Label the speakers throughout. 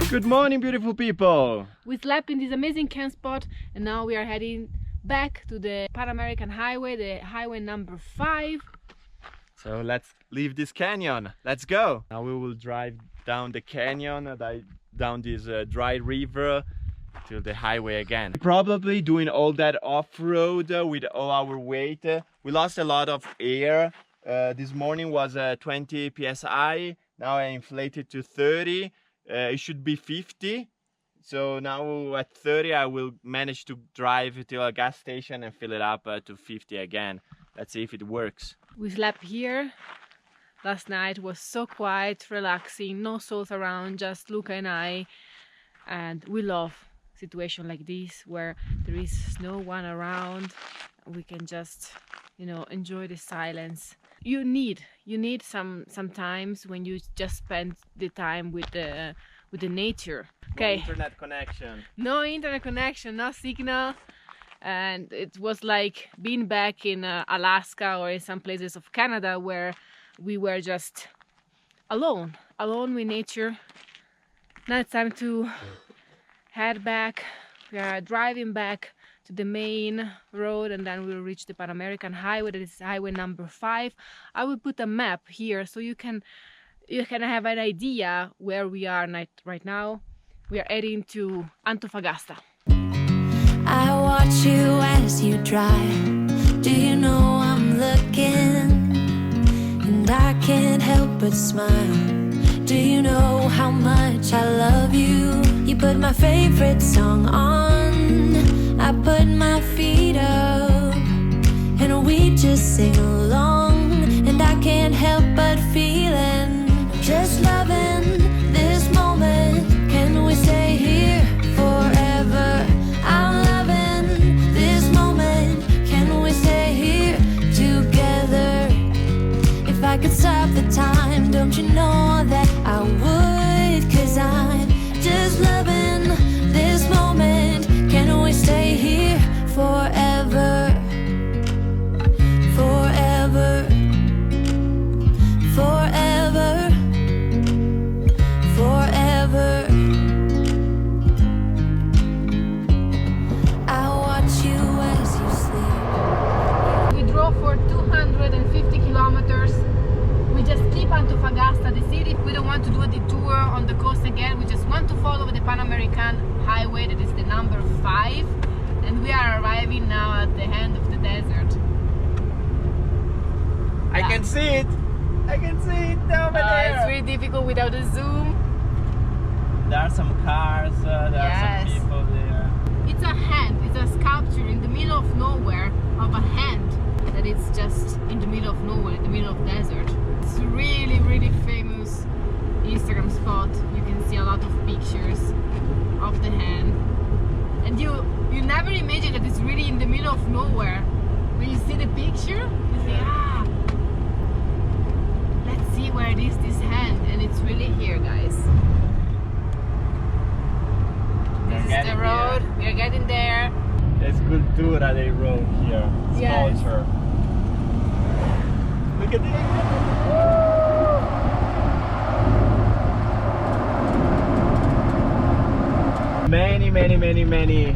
Speaker 1: Good morning, beautiful people!
Speaker 2: We slept in this amazing camp spot and now we are heading back to the Pan American Highway, the highway number 5.
Speaker 1: So let's leave this canyon. Let's go! Now we will drive down the canyon, down this dry river to the highway again. Probably doing all that off-road with all our weight. We lost a lot of air. This morning was 20 psi. Now I inflated to 30. It should be 50. So now at 30 I will manage to drive to a gas station and fill it up to 50 again. Let's see if it works.
Speaker 2: We slept here. Last night was so quiet, relaxing, no souls around, just Luca and I. And we love situation like this where there is no one around. We can just, you know, enjoy the silence. You need sometimes when you just spend the time with the nature. Okay.
Speaker 1: No internet connection.
Speaker 2: No internet connection, no signal, and it was like being back in Alaska or in some places of Canada where we were just alone with nature. Now it's time to head back. We are driving back to the main road and then we'll reach the Pan American Highway. That is highway number 5. I will put a map here so you can have an idea where we are right now. We are heading to Antofagasta.
Speaker 3: I watch you as you drive. Do you know I'm looking? And I can't help but smile. Do you know how much I love you? You put my favorite song on. I put my feet up and we just sing along, and I can't help but feeling, just loving this moment. Can we stay here forever? I'm loving this moment. Can we stay here together? If I could stop the time, don't you know that I would? 'Cause I'm just loving this moment. Can we stay here forever? Forever. Forever. Forever. I watch you as you sleep.
Speaker 2: We drove for 250 kilometers. We just keep Antofagasta, the city. We don't want to do a detour on the coast again. We just want to follow the Pan American Highway, that is the number 5. And we are arriving now at the end of the desert.
Speaker 1: I can see it! I can see it over there!
Speaker 2: It's really difficult without a zoom.
Speaker 1: There are some cars, there are some people there.
Speaker 2: It's a hand, it's a sculpture in the middle of nowhere of a hand that is just in the middle of nowhere, in the middle of desert. It's a really, really famous Instagram spot. You can see a lot of pictures of the hand. And you never imagine that it's really in the middle of nowhere. When you see the picture, you think, let's see where it is, this hand. And it's really here, guys. This is the road. We are getting there.
Speaker 1: It's cultura they wrote here. It's
Speaker 2: Yes.
Speaker 1: culture. Look at this. Many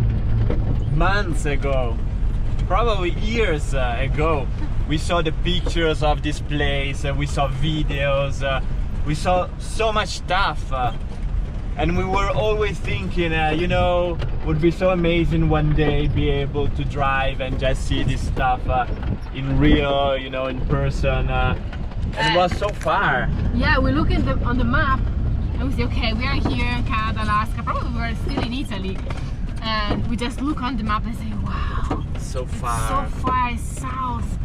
Speaker 1: months ago, probably years ago, we saw the pictures of this place, we saw videos, we saw so much stuff. And we were always thinking, you know, would be so amazing one day be able to drive and just see this stuff in real, you know, in person. And it was so far.
Speaker 2: Yeah, we look on the map and we say, okay, we are here in Canada, Alaska, probably we're still in Italy. And we just look on the map and say, wow,
Speaker 1: So
Speaker 2: it's
Speaker 1: far.
Speaker 2: so far south.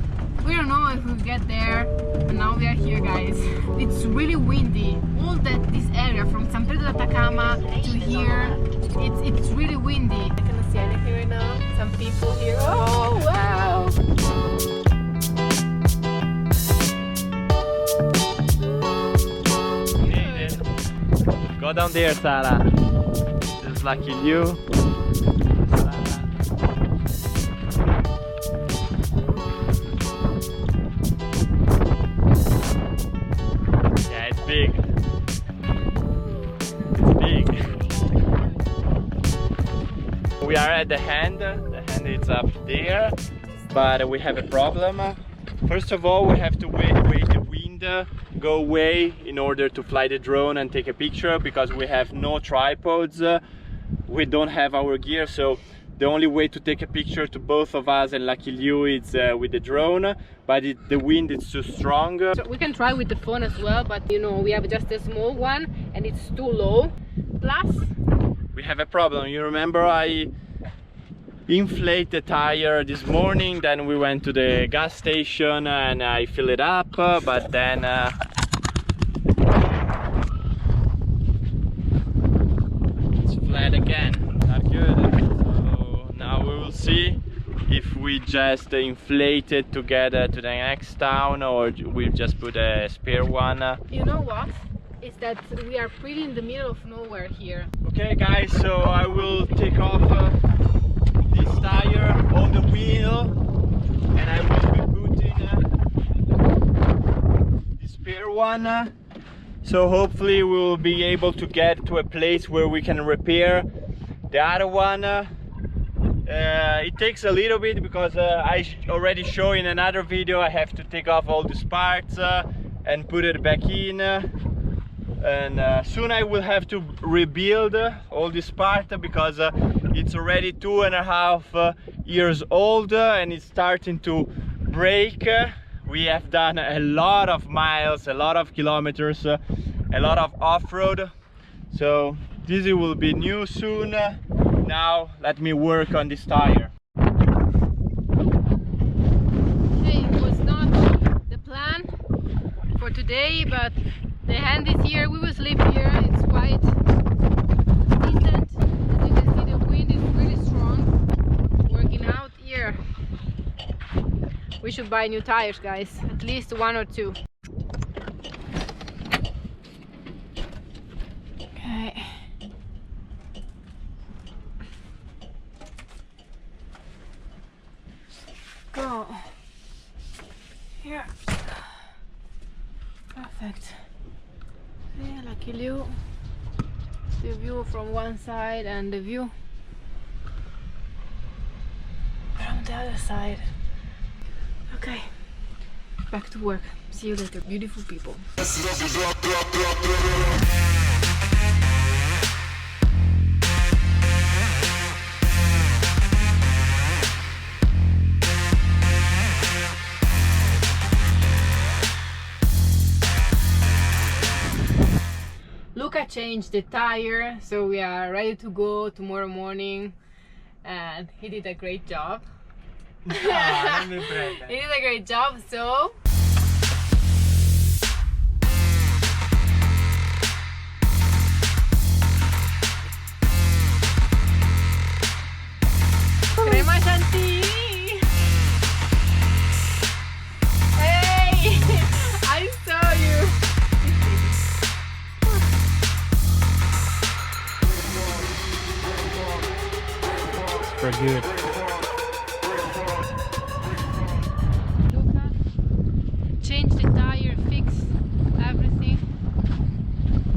Speaker 2: We don't know if we'll get there, but now we are here, guys. It's really windy. All this area from San Pedro de Atacama to here, it's really windy. I cannot see anything right now. Some people here. Oh wow!
Speaker 1: Go down there, Sara. Just lucky you. Yeah, it's big. It's big. We are at the hand is up there, but we have a problem. First of all, we have to wait the wind go away in order to fly the drone and take a picture, because we have no tripods, we don't have our gear, so the only way to take a picture to both of us and Lucky Liu is with the drone, but the wind is too strong.
Speaker 2: So we can try with the phone as well, but you know, we have just a small one and it's too low. Plus,
Speaker 1: we have a problem. You remember I inflate the tire this morning, then we went to the gas station and I fill it up, but then it's flat again. Not good. So now we will see if we just inflate it to get to the next town, or we just put a spare one.
Speaker 2: You know what? Is that we are pretty in the middle of nowhere here.
Speaker 1: Okay guys, so I will take off this tire on the wheel and I will be putting the spare one. So hopefully we will be able to get to a place where we can repair the other one. It takes a little bit because I already showed in another video I have to take off all these parts and put it back in. And soon I will have to rebuild all this part because it's already 2.5 years old and it's starting to break. We have done a lot of miles, a lot of kilometers, a lot of off-road, so this will be new soon. Now let me work on this tire.
Speaker 2: Hey, it was not the plan for today, but the hand is here. We will sleep here. It's quite decent. As you can see, the wind is really strong. Working out here. We should buy new tires, guys. At least 1 or 2. Okay. Go. Here. Perfect. Yeah, Lucky Liu. The view from one side and the view from the other side. Okay, back to work. See you later, beautiful people. Luca changed the tire, so we are ready to go tomorrow morning, and he did a great job. He did a great job, so crema chantilly. Hey, I saw you.
Speaker 1: Super good.
Speaker 2: Luca changed the tire, fix everything.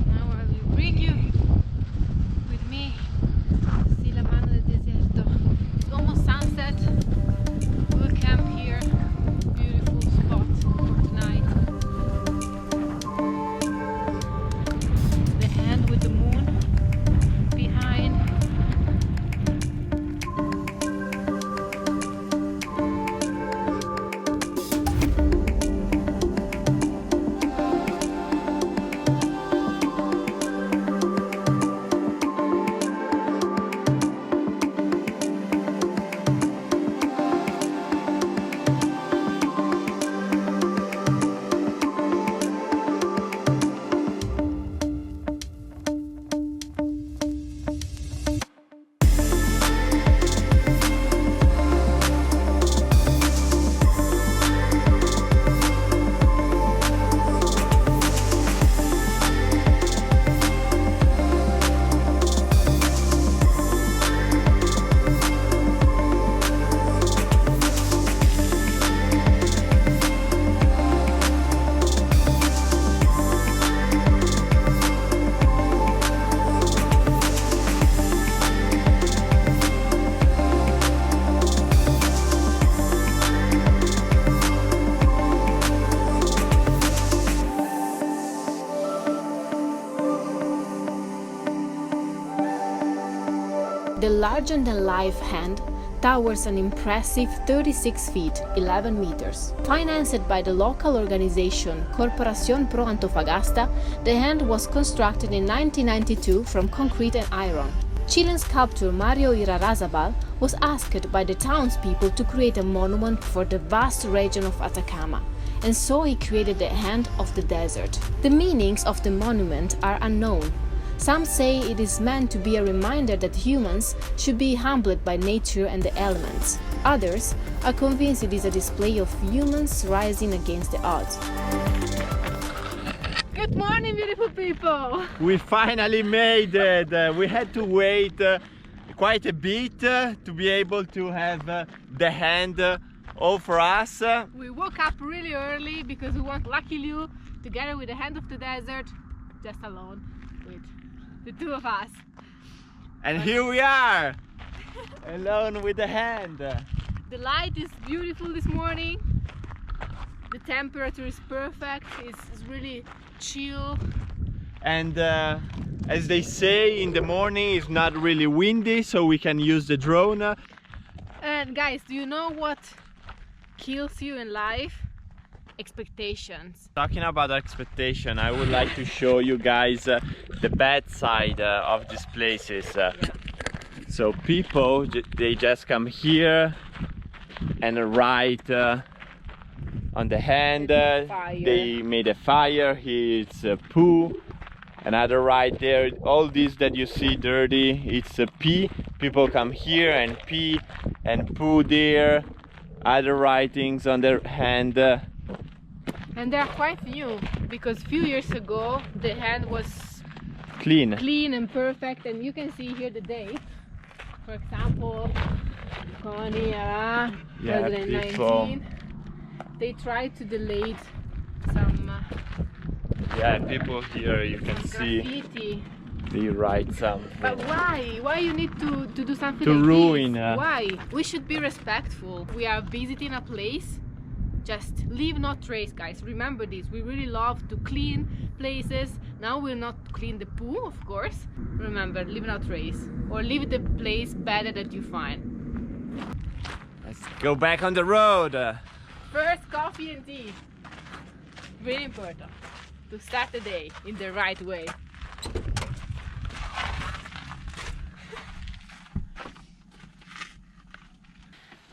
Speaker 2: Now I will bring you with me to see the Mano del Desierto. It's almost sunset. We'll camp here. Beautiful spot for tonight. The hand with the moon behind. The larger-than-life hand towers an impressive 36 feet, 11 meters. Financed by the local organization Corporación Pro Antofagasta, the hand was constructed in 1992 from concrete and iron. Chilean sculptor Mario Irarrázaval was asked by the townspeople to create a monument for the vast region of Atacama, and so he created the Hand of the Desert. The meanings of the monument are unknown. Some say it is meant to be a reminder that humans should be humbled by nature and the elements. Others are convinced it is a display of humans rising against the odds. Good morning, beautiful people!
Speaker 1: We finally made it! We had to wait quite a bit to be able to have the hand all for us.
Speaker 2: We woke up really early because we want Lucky Liu together with the Hand of the Desert, just alone with the two of us.
Speaker 1: And here we are! Alone with the hand!
Speaker 2: The light is beautiful this morning. The temperature is perfect. It's really chill.
Speaker 1: And as they say, in the morning it's not really windy, so we can use the drone.
Speaker 2: And guys, do you know what kills you in life? Expectations.
Speaker 1: Talking about expectation, I would like to show you guys the bad side of these places. So people, they just come here and ride on the hand. They made a fire. Here it's poo. Another right there. All this that you see dirty, it's a pee. People come here and pee and poo there. Other writings on their hand.
Speaker 2: And they're quite new, because few years ago the hand was
Speaker 1: Clean
Speaker 2: and perfect, and you can see here the date. For example, 2019. They tried to delete some
Speaker 1: people here, you can see
Speaker 2: graffiti.
Speaker 1: they write something.
Speaker 2: But why? Why you need to do something
Speaker 1: To
Speaker 2: like
Speaker 1: ruin,
Speaker 2: this? Why? We should be respectful. We are visiting a place. Just leave no trace, guys. Remember this. We really love to clean places. Now we'll not clean the poo, of course. Remember, leave no trace. Or leave the place better that you find.
Speaker 1: Let's go back on the road.
Speaker 2: First, coffee and tea. Really important to start the day in the right way.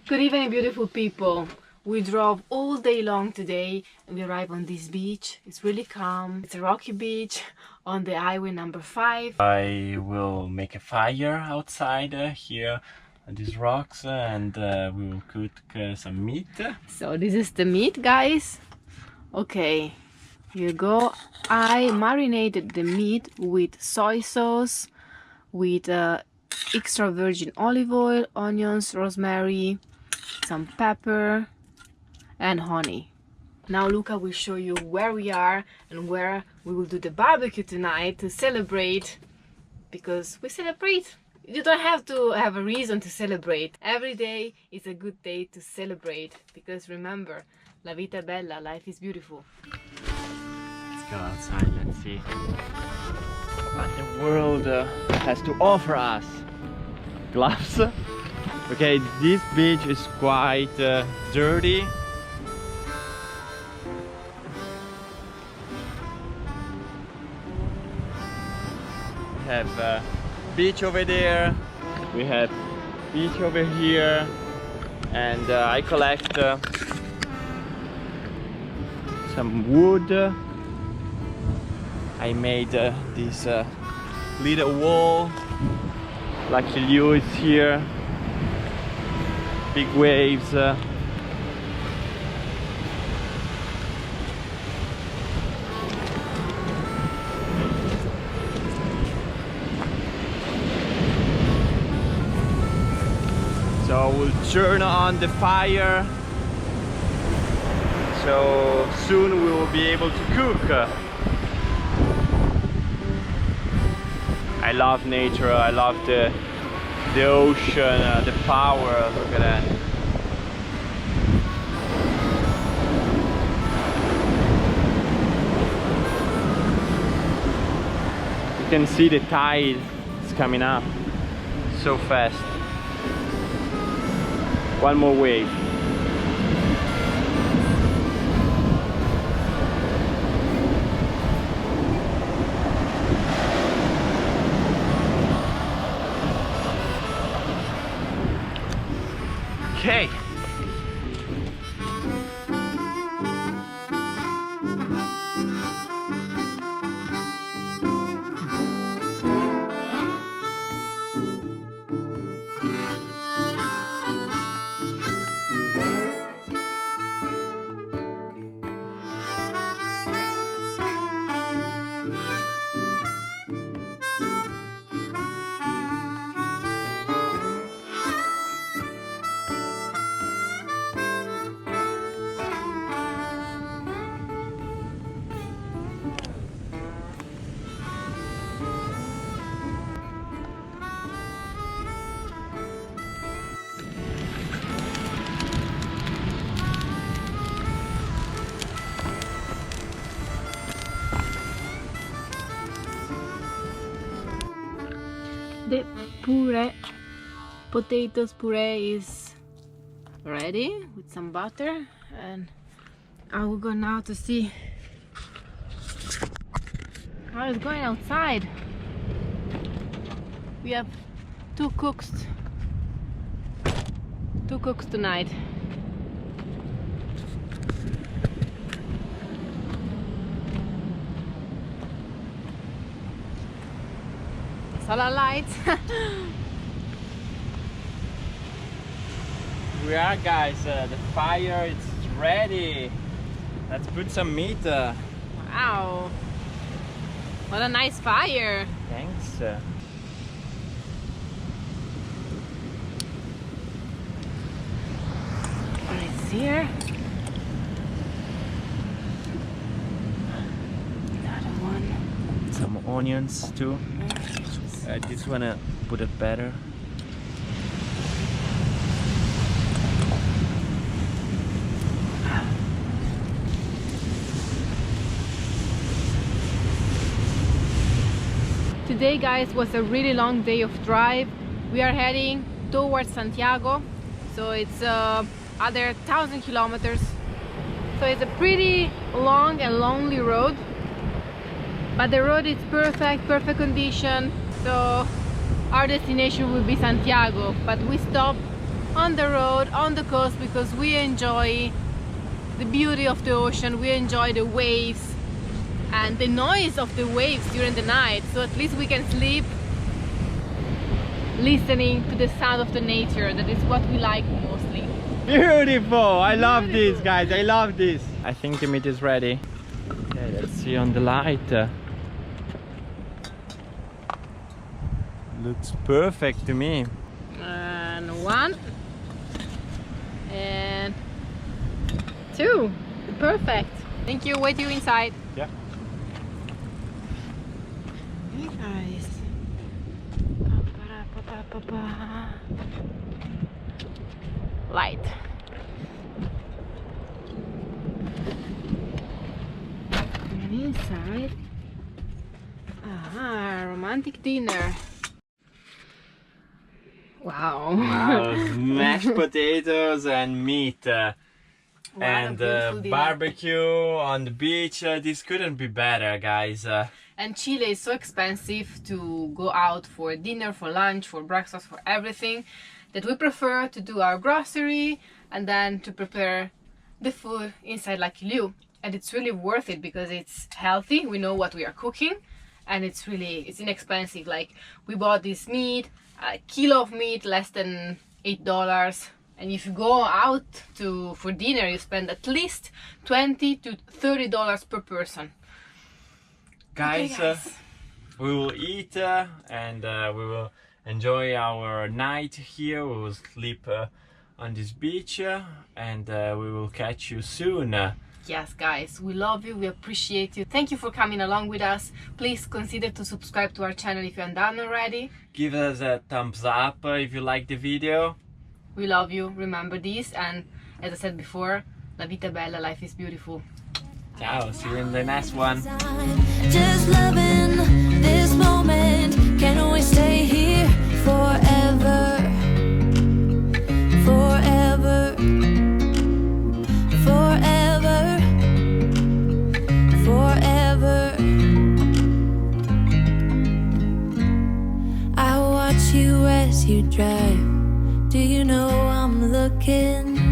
Speaker 2: Good evening, beautiful people. We drove all day long today and we arrived on this beach. It's really calm. It's a rocky beach on the highway number 5.
Speaker 1: I will make a fire outside here on these rocks and we will cook some meat.
Speaker 2: So this is the meat, guys. Okay, here you go. I marinated the meat with soy sauce, with extra virgin olive oil, onions, rosemary, some pepper and honey. Now Luca will show you where we are and where we will do the barbecue tonight to celebrate, because we celebrate. You don't have to have a reason to celebrate. Every day is a good day to celebrate, because remember, la vita è bella, life is beautiful.
Speaker 1: Let's go outside, let's see what the world has to offer us. Gloves. Okay, this beach is quite dirty. We have beach over there, we have beach over here, and I collect some wood. I made this little wall. Lucky Liu is here. Big waves. So we'll turn on the fire. So soon we will be able to cook. I love nature, I love the ocean, the power, look at that. You can see the tide is coming up. so fast. One more wave. Okay.
Speaker 2: The puree, potatoes puree is ready with some butter, and I will go now to see how it's going outside. We have two cooks tonight. Solar lights.
Speaker 1: We are, guys. The fire is ready. Let's put some meat.
Speaker 2: Wow, what a nice fire.
Speaker 1: Thanks.
Speaker 2: It's here. Another one.
Speaker 1: Some onions too. I just wanna put it better.
Speaker 2: Today, guys, was a really long day of drive. We are heading towards Santiago, so it's other 1,000 kilometers. So it's a pretty long and lonely road, but the road is perfect condition. So our destination will be Santiago, but we stop on the road, on the coast, because we enjoy the beauty of the ocean, we enjoy the waves and the noise of the waves during the night, so at least we can sleep listening to the sound of the nature. That is what we like mostly.
Speaker 1: Beautiful! I love this, guys. I love this. I think the meat is ready. Okay, let's see on the light. Looks perfect to me.
Speaker 2: And one and two. Perfect. Thank you. Wait you inside.
Speaker 1: Yeah.
Speaker 2: Hey guys. Light. And inside. Romantic dinner. Wow.
Speaker 1: Wow, mashed potatoes and meat. And
Speaker 2: beautiful
Speaker 1: barbecue on the beach. This couldn't be better, guys.
Speaker 2: And Chile is so expensive to go out for dinner, for lunch, for breakfast, for everything, that we prefer to do our grocery and then to prepare the food inside like LeAw. And it's really worth it because it's healthy. We know what we are cooking, and it's inexpensive. Like, we bought this meat, a kilo of meat, less than $8. And if you go out for dinner, you spend at least $20 to $30 per person.
Speaker 1: Guys,
Speaker 2: Okay, guys.
Speaker 1: We will eat and we will enjoy our night here. We will sleep on this beach and we will catch you soon.
Speaker 2: Yes, guys, we love you, we appreciate you. Thank you for coming along with us. Please consider to subscribe to our channel if you haven't done already.
Speaker 1: Give us a thumbs up if you like the video.
Speaker 2: We love you, remember this, and as I said before, la vita è bella, life is beautiful.
Speaker 1: Ciao, see you in the next one.
Speaker 3: Just loving this moment. Can we stay here forever? as you drive. Do you know I'm looking?